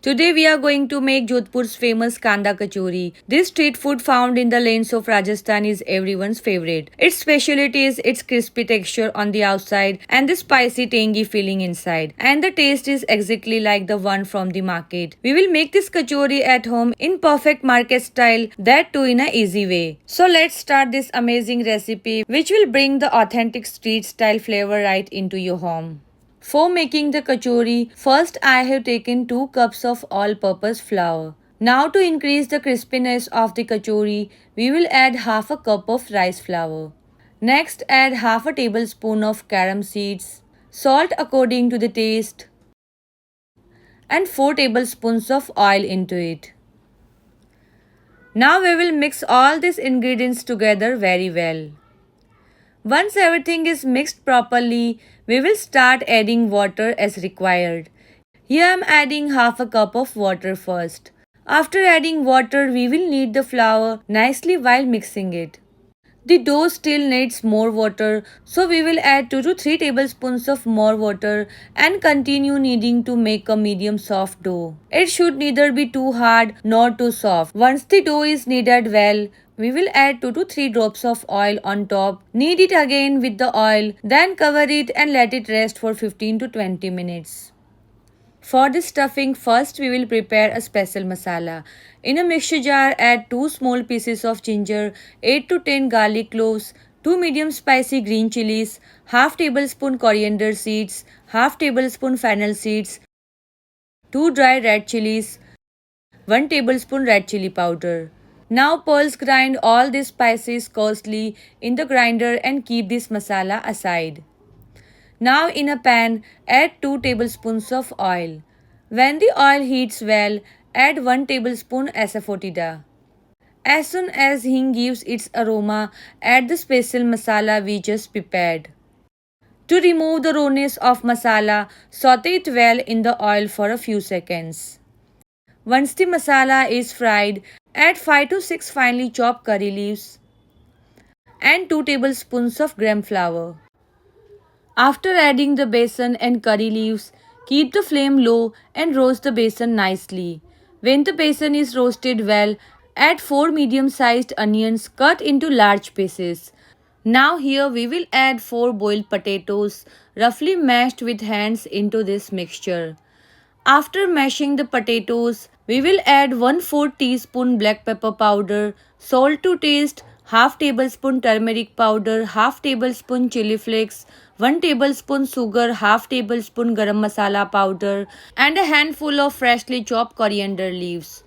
Today we are going to make Jodhpur's famous Kanda Kachori. This street food found in the lanes of Rajasthan is everyone's favorite. Its specialty is its crispy texture on the outside and the spicy tangy filling inside. And the taste is exactly like the one from the market. We will make this kachori at home in perfect market style, that too in a easy way. So let's start this amazing recipe which will bring the authentic street style flavor right into your home. For making the kachori, first I have taken 2 cups of all-purpose flour. Now to increase the crispiness of the kachori, we will add half a cup of rice flour. Next add half a tablespoon of carom seeds, salt according to the taste, and 4 tablespoons of oil into it. Now we will mix all these ingredients together very well. Once everything is mixed properly, we will start adding water as required. Here I am adding half a cup of water first. After adding water, we will knead the flour nicely while mixing it. The dough still needs more water, so we will add 2 to 3 tablespoons of more water and continue kneading to make a medium soft dough. It should neither be too hard nor too soft. Once the dough is kneaded well, we will add 2 to 3 drops of oil on top. Knead it again with the oil, then cover it and let it rest for 15 to 20 minutes. For the stuffing, first we will prepare a special masala. In a mixture jar, add 2 small pieces of ginger, 8 to 10 garlic cloves, 2 medium spicy green chilies, half tablespoon coriander seeds, half tablespoon fennel seeds, 2 dry red chilies, 1 tablespoon red chili powder. Now pulse grind all these spices coarsely in the grinder and keep this masala aside. Now in a pan, add 2 tablespoons of oil. When the oil heats well, add 1 tablespoon asafoetida. As soon as hing gives its aroma, add the special masala we just prepared. To remove the rawness of masala, saute it well in the oil for a few seconds. Once the masala is fried, add 5 to 6 finely chopped curry leaves and 2 tablespoons of gram flour. After adding the besan and curry leaves, keep the flame low and roast the besan nicely. When the besan is roasted well, add 4 medium-sized onions cut into large pieces. Now here we will add 4 boiled potatoes, roughly mashed with hands into this mixture. After mashing the potatoes, we will add 1/4 teaspoon black pepper powder, salt to taste, half tablespoon turmeric powder, half tablespoon chili flakes, 1 tablespoon sugar, half tablespoon garam masala powder, and a handful of freshly chopped coriander leaves.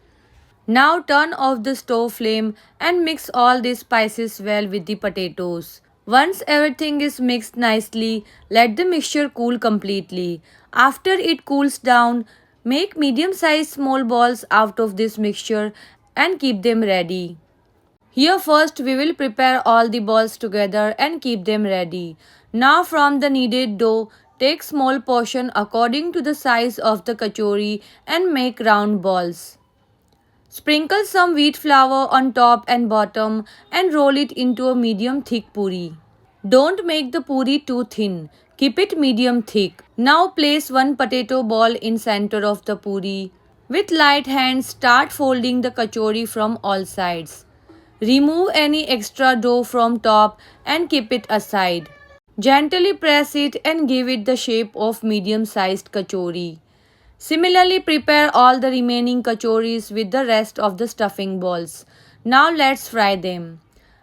Now turn off the stove flame and mix all these spices well with the potatoes. Once everything is mixed nicely, let the mixture cool completely. After it cools down, make medium-sized small balls out of this mixture and keep them ready. Here first we will prepare all the balls together and keep them ready. Now from the kneaded dough, take small portion according to the size of the kachori and make round balls. Sprinkle some wheat flour on top and bottom and roll it into a medium thick puri. Don't make the puri too thin. Keep it medium thick. Now place one potato ball in center of the puri. With light hands start folding the kachori from all sides. Remove any extra dough from top and keep it aside. Gently press it and give it the shape of medium-sized kachori. Similarly, prepare all the remaining kachoris with the rest of the stuffing balls. Now let's fry them.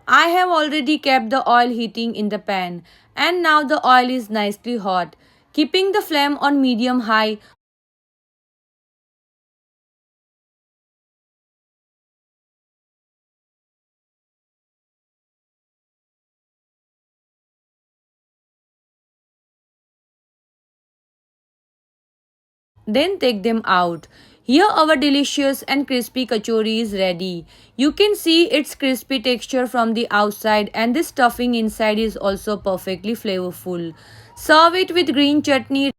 I have already kept the oil heating in the pan and now the oil is nicely hot. Keeping the flame on medium high, then take them out. Here our delicious and crispy kachori is ready. You can see its crispy texture from the outside and the stuffing inside is also perfectly flavorful. Serve it with green chutney,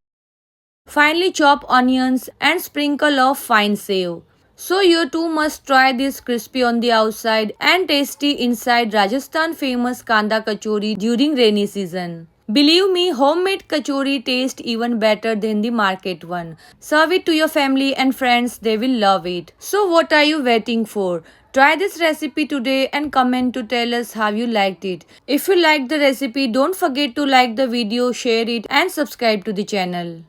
finely chop onions and sprinkle of fine save. So you too must try this crispy on the outside and tasty inside Rajasthan famous Kanda Kachori during rainy season. Believe me, homemade kachori tastes even better than the market one. Serve it to your family and friends, they will love it. So what are you waiting for? Try this recipe today and comment to tell us how you liked it. If you liked the recipe, don't forget to like the video, share it and subscribe to the channel.